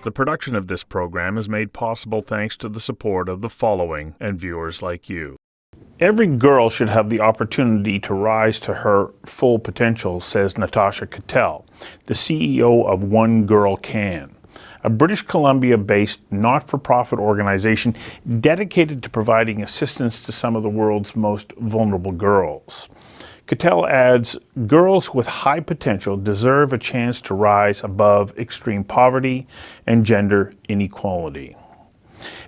The production of this program is made possible thanks to the support of the following and viewers like you. Every girl should have the opportunity to rise to her full potential, says Natasha Questel, the CEO of One Girl Can, a British Columbia-based not-for-profit organization dedicated to providing assistance to some of the world's most vulnerable girls. Questel adds, girls with high potential deserve a chance to rise above extreme poverty and gender inequality.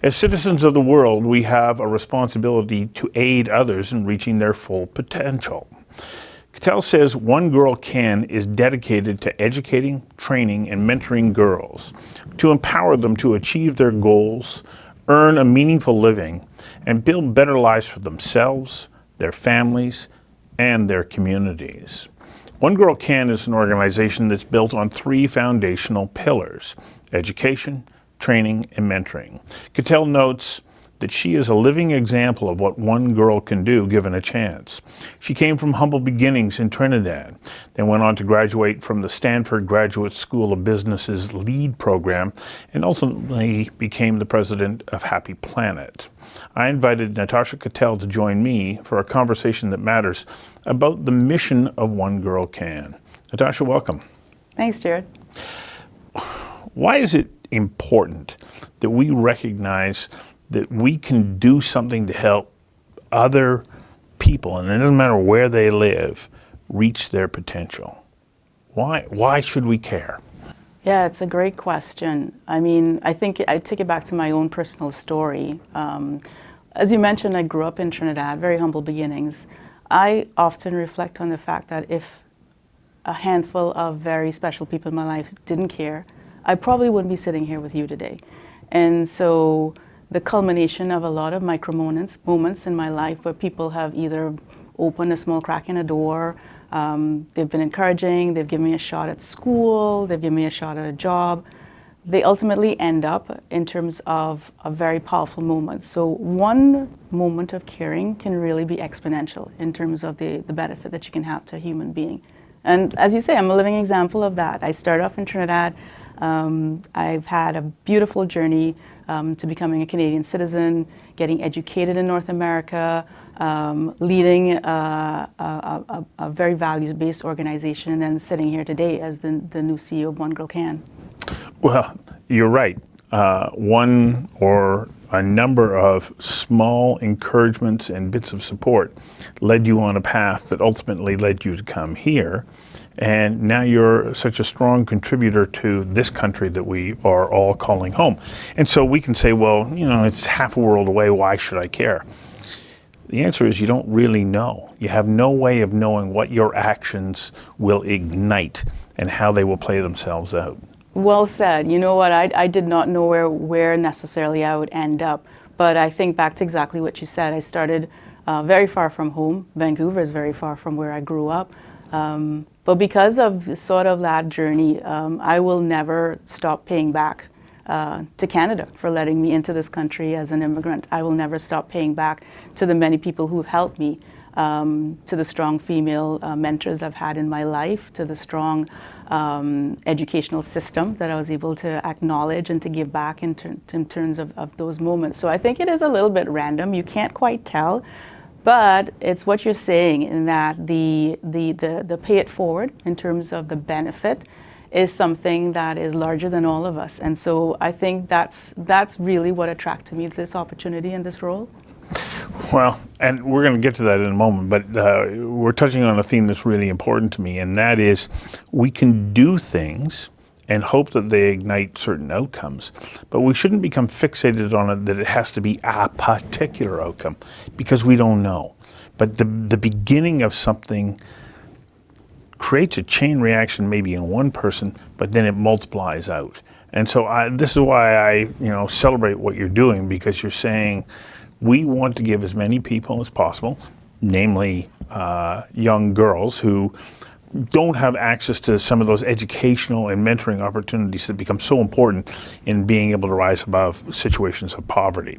As citizens of the world, we have a responsibility to aid others in reaching their full potential. Questel says One Girl Can is dedicated to educating, training, and mentoring girls to empower them to achieve their goals, earn a meaningful living, and build better lives for themselves, their families, and their communities. One Girl Can is an organization that's built on three foundational pillars: education, training, and mentoring. Questel notes that she is a living example of what one girl can do given a chance. She came from humble beginnings in Trinidad, then went on to graduate from the Stanford Graduate School of Business's LEAD program, and ultimately became the president of Happy Planet. I invited Natasha Questel to join me for a conversation that matters about the mission of One Girl Can. Natasha, welcome. Thanks, Jared. Why is it important that we recognize that we can do something to help other people, and it doesn't matter where they live, reach their potential? Why should we care? Yeah, it's a great question. I mean, I think I take it back to my own personal story. As you mentioned, I grew up in Trinidad, very humble beginnings. I often reflect on the fact that if a handful of very special people in my life didn't care, I probably wouldn't be sitting here with you today. And so the culmination of a lot of micro moments in my life where people have either opened a small crack in a door, they've been encouraging, they've given me a shot at school, they've given me a shot at a job. They ultimately end up in terms of a very powerful moment. So one moment of caring can really be exponential in terms of the benefit that you can have to a human being. And as you say, I'm a living example of that. I started off in Trinidad. I've had a beautiful journey to becoming a Canadian citizen, getting educated in North America, leading a very values-based organization, and then sitting here today as the new CEO of One Girl Can. Well, you're right. One or a number of small encouragements and bits of support led you on a path that ultimately led you to come here. And now you're such a strong contributor to this country that we are all calling home. And so we can say, well, you know, it's half a world away, why should I care? The answer is you don't really know. You have no way of knowing what your actions will ignite and how they will play themselves out. Well said. You know what, I did not know where necessarily I would end up, but I think back to exactly what you said. I started very far from home. Vancouver is very far from where I grew up. But because of sort of that journey, I will never stop paying back to Canada for letting me into this country as an immigrant. I will never stop paying back to the many people who've helped me, to the strong female mentors I've had in my life, to the strong educational system that I was able to acknowledge and to give back in terms of those moments. So I think it is a little bit random. You can't quite tell. But it's what you're saying in that the pay it forward in terms of the benefit is something that is larger than all of us. And so I think that's really what attracted me to this opportunity and this role. Well, and we're going to get to that in a moment, but we're touching on a theme that's really important to me, and that is we can do things and hope that they ignite certain outcomes. But we shouldn't become fixated on it that it has to be a particular outcome, because we don't know. But the beginning of something creates a chain reaction maybe in one person, but then it multiplies out. And so this is why I celebrate what you're doing, because you're saying we want to give as many people as possible, namely young girls who don't have access to some of those educational and mentoring opportunities that become so important in being able to rise above situations of poverty.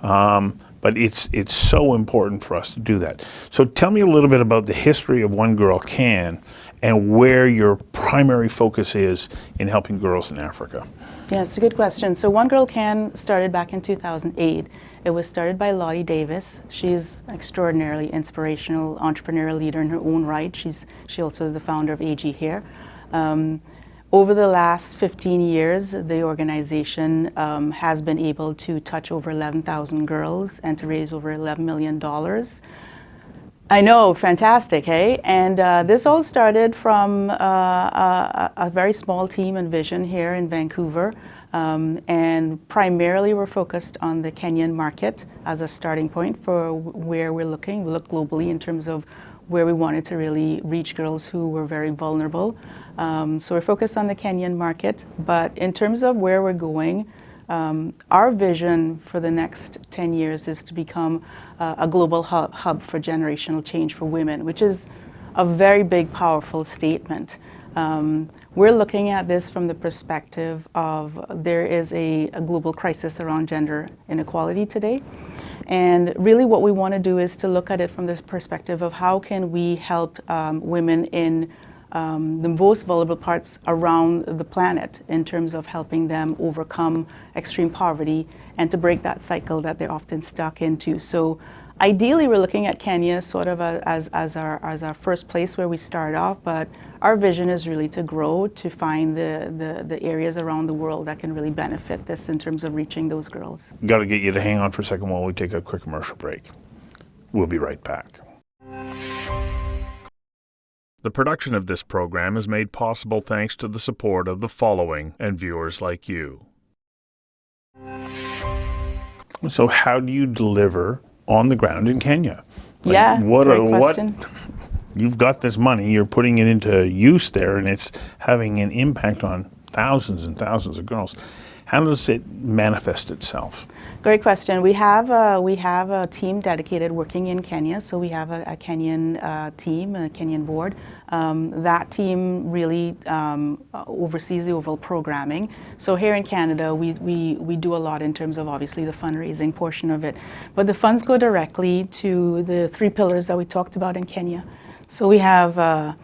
But it's so important for us to do that. So tell me a little bit about the history of One Girl Can and where your primary focus is in helping girls in Africa? Yeah, it's a good question. So One Girl Can started back in 2008. It was started by Lottie Davis. She's an extraordinarily inspirational entrepreneurial leader in her own right. She also is the founder of AG Hair. Over the last 15 years, the organization has been able to touch over 11,000 girls and to raise over $11 million. I know, fantastic, hey? And this all started from a very small team and vision here in Vancouver. And primarily we're focused on the Kenyan market as a starting point for where we're looking. We look globally in terms of where we wanted to really reach girls who were very vulnerable. So we're focused on the Kenyan market, but in terms of where we're going, our vision for the next 10 years is to become a global hub for generational change for women, which is a very big, powerful statement. We're looking at this from the perspective of there is a global crisis around gender inequality today. And really what we want to do is to look at it from this perspective of how can we help women in the most vulnerable parts around the planet in terms of helping them overcome extreme poverty and to break that cycle that they're often stuck into. So ideally we're looking at Kenya sort of as our first place where we start off, but our vision is really to grow, to find the areas around the world that can really benefit this in terms of reaching those girls. Got to get you to hang on for a second while we take a quick commercial break. We'll be right back. The production of this program is made possible thanks to the support of the following and viewers like you. So how do you deliver on the ground in Kenya? Yeah, great question. You've got this money, you're putting it into use there, and it's having an impact on thousands and thousands of girls. How does it manifest itself? Great question. We have a team dedicated working in Kenya. So we have a Kenyan team, a Kenyan board. That team really oversees the overall programming. So here in Canada, we do a lot in terms of obviously the fundraising portion of it. But the funds go directly to the three pillars that we talked about in Kenya. So we have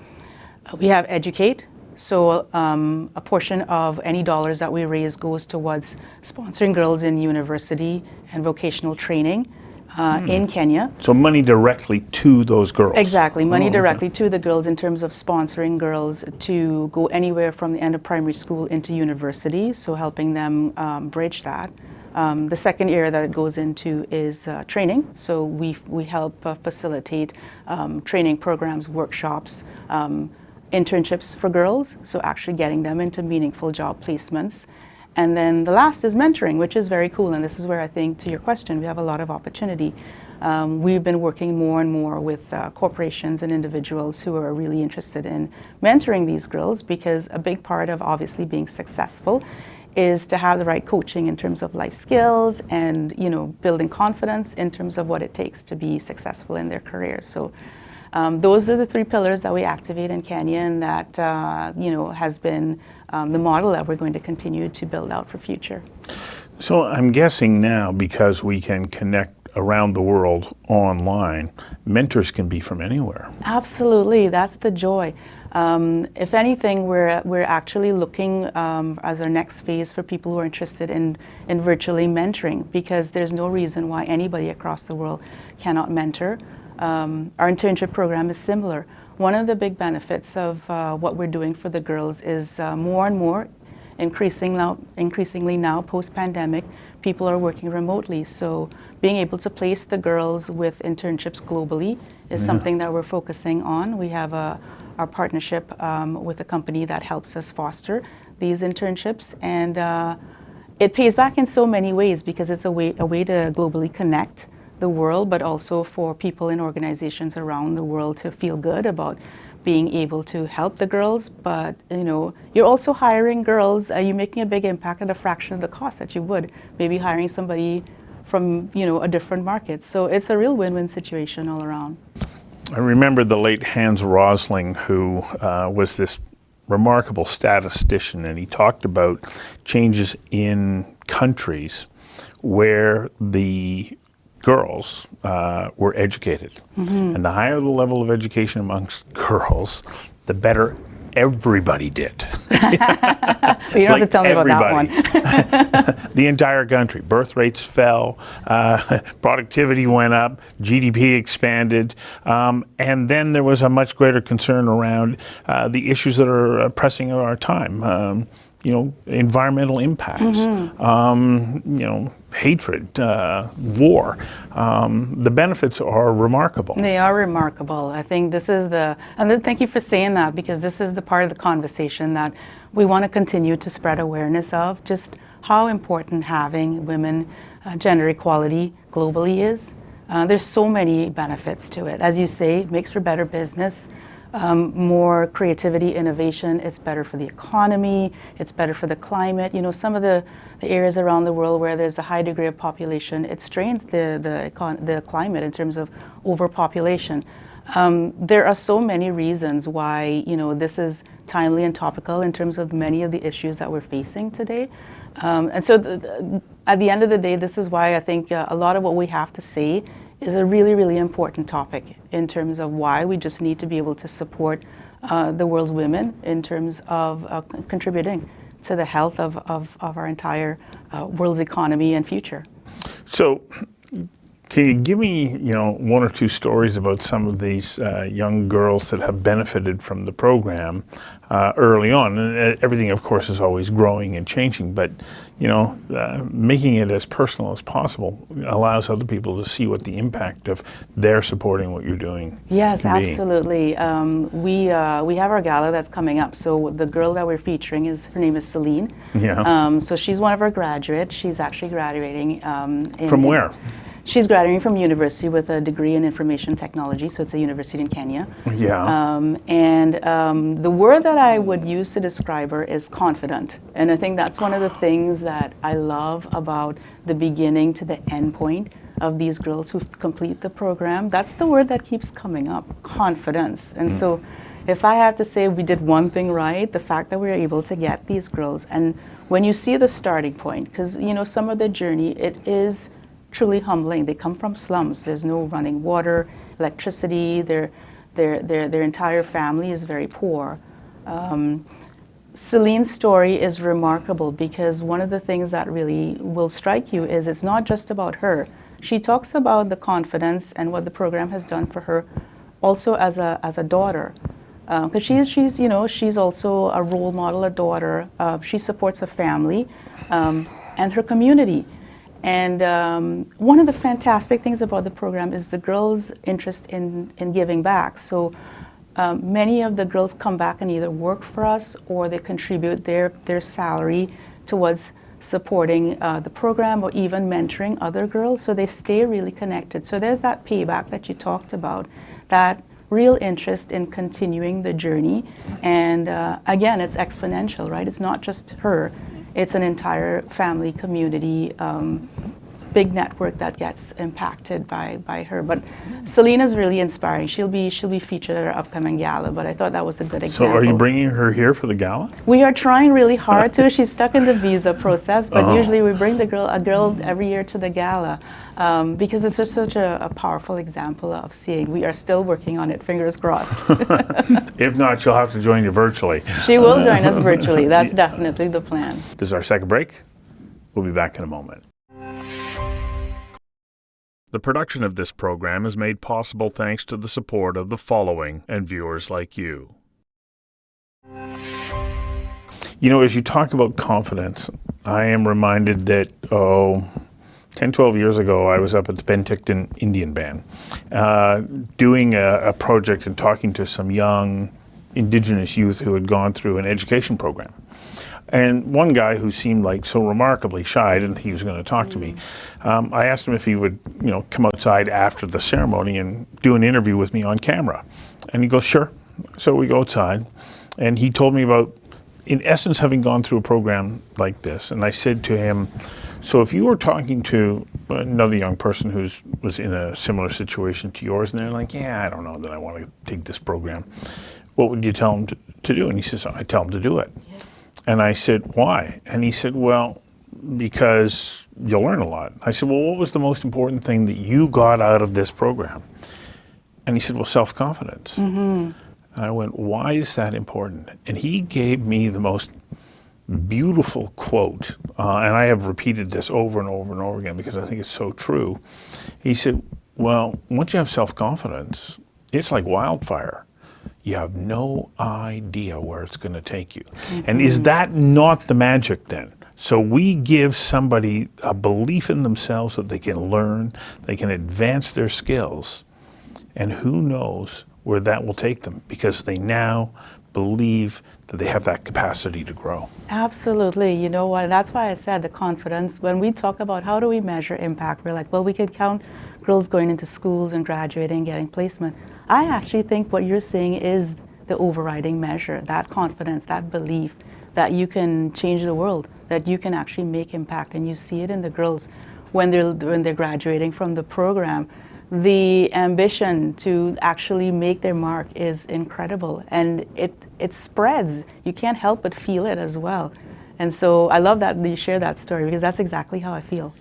educate. So a portion of any dollars that we raise goes towards sponsoring girls in university and vocational training in Kenya. So money directly to those girls? Exactly, money directly to the girls in terms of sponsoring girls to go anywhere from the end of primary school into university, so helping them bridge that. The second area that it goes into is training. So we help facilitate training programs, workshops, internships for girls, so actually getting them into meaningful job placements. And then the last is mentoring, which is very cool, and this is where I think, to your question, we have a lot of opportunity. We've been working more and more with corporations and individuals who are really interested in mentoring these girls, because a big part of obviously being successful is to have the right coaching in terms of life skills and, you know, building confidence in terms of what it takes to be successful in their careers. So those are the three pillars that we activate in Kenya, and that you know, has been the model that we're going to continue to build out for future. So I'm guessing now, because we can connect around the world online, mentors can be from anywhere. Absolutely, that's the joy. If anything, we're actually looking as our next phase for people who are interested in virtually mentoring, because there's no reason why anybody across the world cannot mentor. Our internship program is similar. One of the big benefits of what we're doing for the girls is more and more, increasingly now post-pandemic, people are working remotely. So being able to place the girls with internships globally is something that we're focusing on. We have our partnership with a company that helps us foster these internships, and it pays back in so many ways, because it's a way to globally connect the world, but also for people in organizations around the world to feel good about being able to help the girls. But you know, you're also hiring girls, you're making a big impact at a fraction of the cost that you would maybe hiring somebody from, you know, a different market. So it's a real win-win situation all around. I remember the late Hans Rosling, who was this remarkable statistician, and he talked about changes in countries where the girls were educated. And the higher the level of education amongst girls, the better everybody did. You don't have to tell me about that one. The entire country. Birth rates fell, productivity went up, GDP expanded, and then there was a much greater concern around the issues that are pressing our time. Environmental impacts, hatred, war. The benefits are remarkable. They are remarkable. I think this is and thank you for saying that, because this is the part of the conversation that we want to continue to spread awareness of, just how important having women gender equality globally is. There's so many benefits to it. As you say, it makes for better business. More creativity, innovation. It's better for the economy. It's better for the climate. Some of the areas around the world where there's a high degree of population, it strains the climate in terms of overpopulation. There are so many reasons why this is timely and topical in terms of many of the issues that we're facing today. And so at the end of the day, this is why I think a lot of what we have to say is a really, really important topic in terms of why we just need to be able to support the world's women in terms of contributing to the health of our entire world's economy and future. So, can you give me, one or two stories about some of these young girls that have benefited from the program early on? And everything, of course, is always growing and changing, but making it as personal as possible allows other people to see what the impact of their supporting what you're doing. Yes, can be. absolutely. We have our gala that's coming up. So the girl that we're featuring her name is Celine. Yeah. So she's one of our graduates. She's actually graduating. From where? She's graduating from university with a degree in information technology, so it's a university in Kenya. Yeah. The word that I would use to describe her is confident. And I think that's one of the things that I love about the beginning to the end point of these girls who complete the program. That's the word that keeps coming up, confidence. And so if I have to say we did one thing right, the fact that we were able to get these girls, and when you see the starting point, because some of the journey, it is truly humbling. They come from slums. There's no running water, electricity. Their entire family is very poor. Celine's story is remarkable because one of the things that really will strike you is it's not just about her. She talks about the confidence and what the program has done for her, also as a daughter, because she's also a role model, a daughter. She supports a family and her community. And one of the fantastic things about the program is the girls' interest in giving back. So many of the girls come back and either work for us or they contribute their salary towards supporting the program or even mentoring other girls. So they stay really connected. So there's that payback that you talked about, that real interest in continuing the journey. And again, it's exponential, right? It's not just her. It's an entire family, community, big network that gets impacted by her. But Celine is really inspiring. She'll be featured at our upcoming gala, but I thought that was a good example. So are you bringing her here for the gala? We are trying really hard to. She's stuck in the visa process, but usually we bring a girl every year to the gala because it's just such a powerful example of seeing. We are still working on it, fingers crossed. If not, she'll have to join you virtually. She will join us virtually. That's definitely the plan. This is our second break. We'll be back in a moment. The production of this program is made possible thanks to the support of the following and viewers like you. As you talk about confidence, I am reminded that, 10, 12 years ago, I was up at the Penticton Indian Band doing a project and talking to some young Indigenous youth who had gone through an education program. And one guy who seemed like so remarkably shy, I didn't think he was going to talk to me. I asked him if he would, come outside after the ceremony and do an interview with me on camera. And he goes, sure. So we go outside, and he told me about, in essence, having gone through a program like this. And I said to him, so if you were talking to another young person who was in a similar situation to yours, and they're like, yeah, I don't know that I want to take this program, what would you tell them to do? And he says, I tell them to do it. Yeah. And I said, why? And he said, well, because you'll learn a lot. I said, well, what was the most important thing that you got out of this program? And he said, well, self-confidence. Mm-hmm. And I went, why is that important? And he gave me the most beautiful quote, and I have repeated this over and over and over again because I think it's so true. He said, well, once you have self-confidence, it's like wildfire. You have no idea where it's going to take you. And is that not the magic then? So we give somebody a belief in themselves that they can learn, they can advance their skills, and who knows where that will take them because they now believe that they have that capacity to grow. Absolutely. You know what? That's why I said the confidence. When we talk about how do we measure impact, we're like, well, we could count girls going into schools and graduating, getting placement. I actually think what you're saying is the overriding measure, that confidence, that belief that you can change the world, that you can actually make impact. And you see it in the girls when they're graduating from the program. The ambition to actually make their mark is incredible, and it spreads. You can't help but feel it as well. And so I love that you share that story because that's exactly how I feel.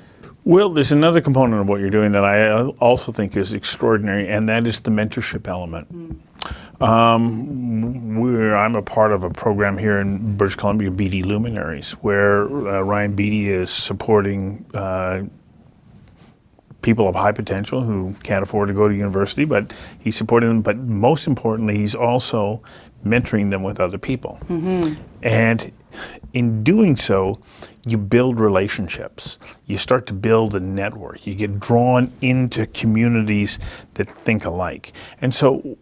Well, there's another component of what you're doing that I also think is extraordinary, and that is the mentorship element. I'm a part of a program here in British Columbia, BD Luminaries, where Ryan Beatty is supporting people of high potential who can't afford to go to university, but he's supporting them. But most importantly, he's also mentoring them with other people. And in doing so, you build relationships. You start to build a network. You get drawn into communities that think alike. And so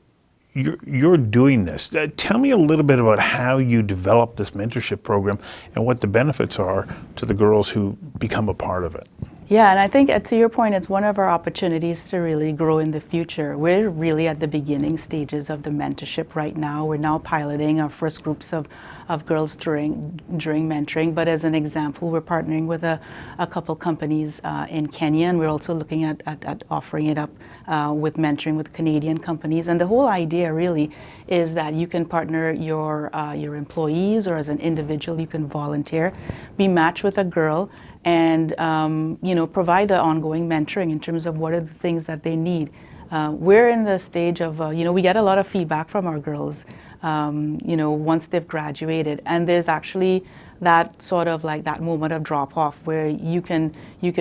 you're doing this. Tell me a little bit about how you develop this mentorship program and what the benefits are to the girls who become a part of it. Yeah, and I think to your point, it's one of our opportunities to really grow in the future. We're really at the beginning stages of the mentorship right now. We're now piloting our first groups of girls during mentoring. But as an example, we're partnering with a couple companies in Kenya, and we're also looking at offering it up with mentoring with Canadian companies. And the whole idea really is that you can partner your employees, or as an individual, you can volunteer, be matched with a girl, and provide the ongoing mentoring in terms of what are the things that they need. We're in the stage of, we get a lot of feedback from our girls, once they've graduated, and there's actually that sort of like that moment of drop off where you can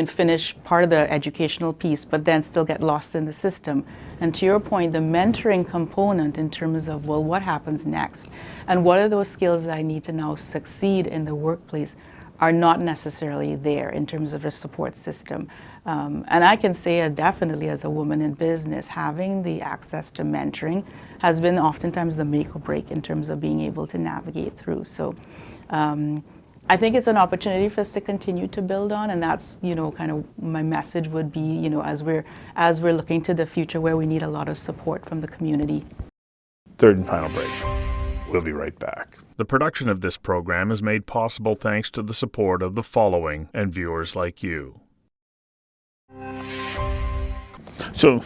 finish part of the educational piece, but then still get lost in the system. And to your point, the mentoring component in terms of, well, what happens next? And what are those skills that I need to now succeed in the workplace are not necessarily there in terms of a support system. And I can say definitely as a woman in business, having the access to mentoring has been oftentimes the make or break in terms of being able to navigate through. So I think it's an opportunity for us to continue to build on, and that's, kind of my message would be, as we're looking to the future where we need a lot of support from the community. Third and final break. We'll be right back. The production of this program is made possible thanks to the support of the following and viewers like you. So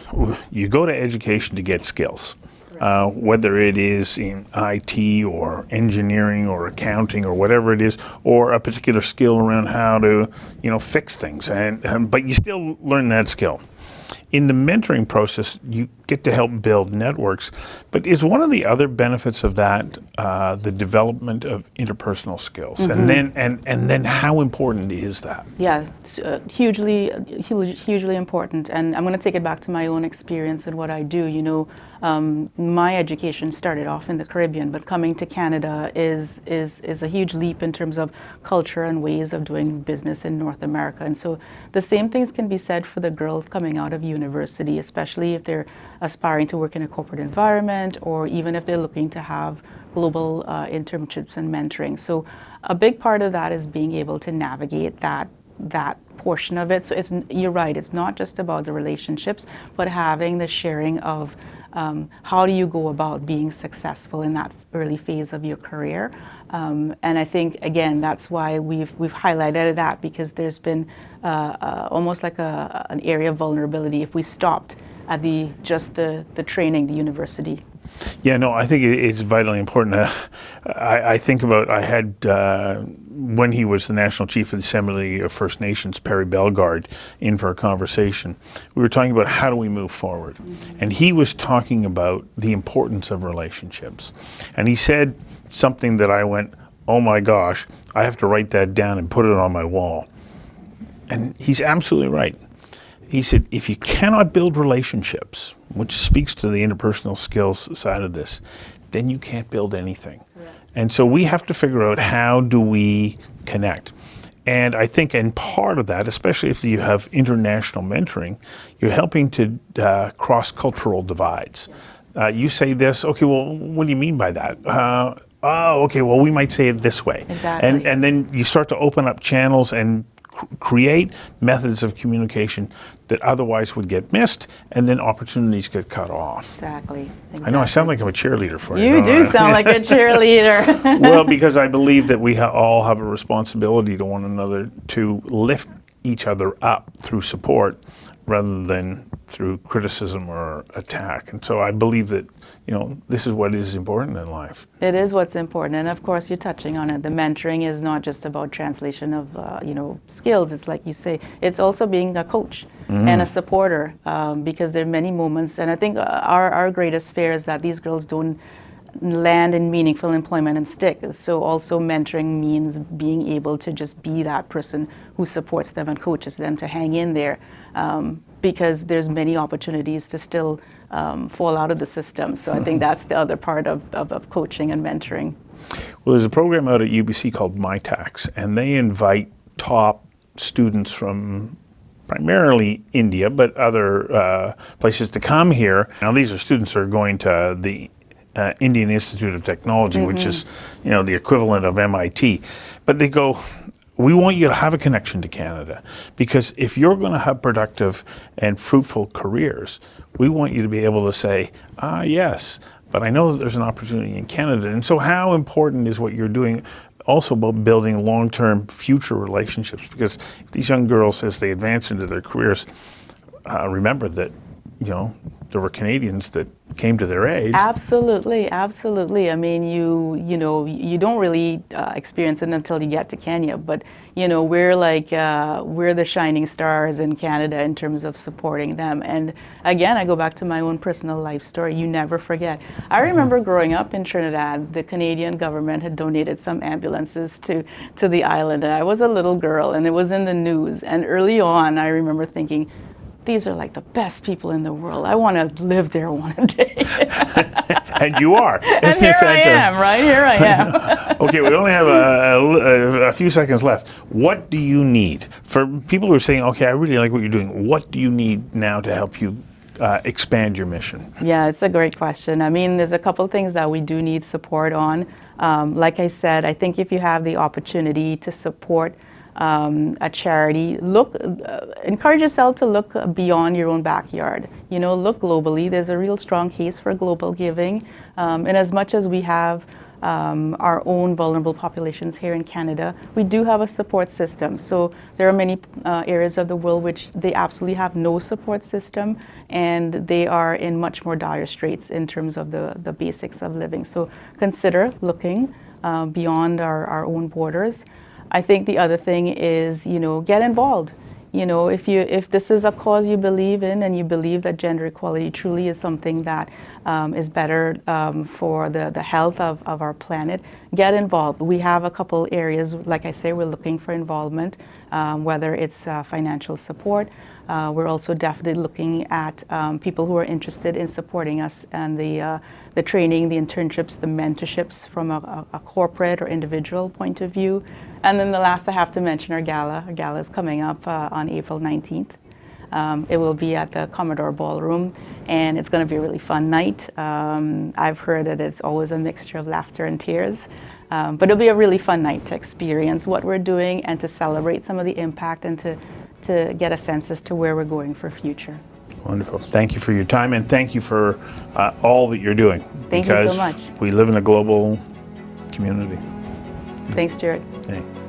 you go to education to get skills, whether it is in IT or engineering or accounting or whatever it is, or a particular skill around how to, fix things. But you still learn that skill. In the mentoring process, you get to help build networks, but is one of the other benefits of that the development of interpersonal skills? And then how important is that? Yeah, it's hugely important. And I'm going to take it back to my own experience and what I do. My education started off in the Caribbean, but coming to Canada is a huge leap in terms of culture and ways of doing business in North America. And so the same things can be said for the girls coming out of university, especially if they're aspiring to work in a corporate environment, or even if they're looking to have global internships and mentoring. So a big part of that is being able to navigate that portion of it. So you're right, it's not just about the relationships, but having the sharing of how do you go about being successful in that early phase of your career. And I think, again, that's why we've highlighted that, because there's been almost like an area of vulnerability if we stopped at just the training, the university. Yeah, no, I think it's vitally important. I think about, I had when he was the National Chief of the Assembly of First Nations, Perry Bellegarde, in for a conversation. We were talking about how do we move forward. And he was talking about the importance of relationships. And he said something that I went, oh my gosh, I have to write that down and put it on my wall. And he's absolutely right. He said, if you cannot build relationships, which speaks to the interpersonal skills side of this, then you can't build anything. Correct. And so we have to figure out, how do we connect? And I think in part of that, especially if you have international mentoring, you're helping to cross cultural divides. Yes. You say this, okay, well, what do you mean by that? Oh, okay, well, we might say it this way. Exactly. And then you start to open up channels and create methods of communication that otherwise would get missed, and then opportunities get cut off. Exactly. I know I sound like I'm a cheerleader for you. You do sound like a cheerleader. Well, because I believe that we all have a responsibility to one another to lift each other up through support rather than through criticism or attack. And so I believe that, this is what is important in life. It is what's important. And of course, you're touching on it. The mentoring is not just about translation of, skills. It's like you say, it's also being a coach and a supporter, because there are many moments. And I think our greatest fear is that these girls don't land in meaningful employment and stick. So also mentoring means being able to just be that person who supports them and coaches them to hang in there, because there's many opportunities to still fall out of the system. So I think that's the other part of coaching and mentoring. Well, there's a program out at UBC called MyTax, and they invite top students from primarily India, but other places to come here. Now, these are students who are going to the Indian Institute of Technology, which is, the equivalent of MIT. But they go, we want you to have a connection to Canada, because if you're going to have productive and fruitful careers, we want you to be able to say, yes, but I know that there's an opportunity in Canada. And so how important is what you're doing also about building long-term future relationships? Because if these young girls, as they advance into their careers, remember that, there were Canadians that came to their aid. Absolutely, absolutely. I mean, you don't really experience it until you get to Kenya, but we're we're the shining stars in Canada in terms of supporting them. And again, I go back to my own personal life story. You never forget. I remember growing up in Trinidad, the Canadian government had donated some ambulances to the island, and I was a little girl, and it was in the news. And early on, I remember thinking, these are like the best people in the world. I want to live there one day. And you are. And here I am, right? Here I am. Okay, we only have a few seconds left. What do you need? For people who are saying, okay, I really like what you're doing, what do you need now to help you expand your mission? Yeah, it's a great question. I mean, there's a couple of things that we do need support on. Like I said, I think if you have the opportunity to support a charity, encourage yourself to look beyond your own backyard. Look globally. There's a real strong case for global giving. And as much as we have our own vulnerable populations here in Canada, we do have a support system. So there are many areas of the world which they absolutely have no support system, and they are in much more dire straits in terms of the basics of living. So consider looking beyond our own borders. I think the other thing is, get involved. If this is a cause you believe in, and you believe that gender equality truly is something that is better for the health of our planet, get involved. We have a couple areas, like I say, we're looking for involvement, whether it's financial support. We're also definitely looking at people who are interested in supporting us and the training, the internships, the mentorships from a corporate or individual point of view. And then the last I have to mention, our gala. Our gala is coming up on April 19th. It will be at the Commodore Ballroom, and it's going to be a really fun night. I've heard that it's always a mixture of laughter and tears. But it'll be a really fun night to experience what we're doing and to celebrate some of the impact and to get a sense as to where we're going for future. Wonderful. Thank you for your time, and thank you for all that you're doing. Thank you so much. We live in a global community. Thanks, Stuart. Thanks.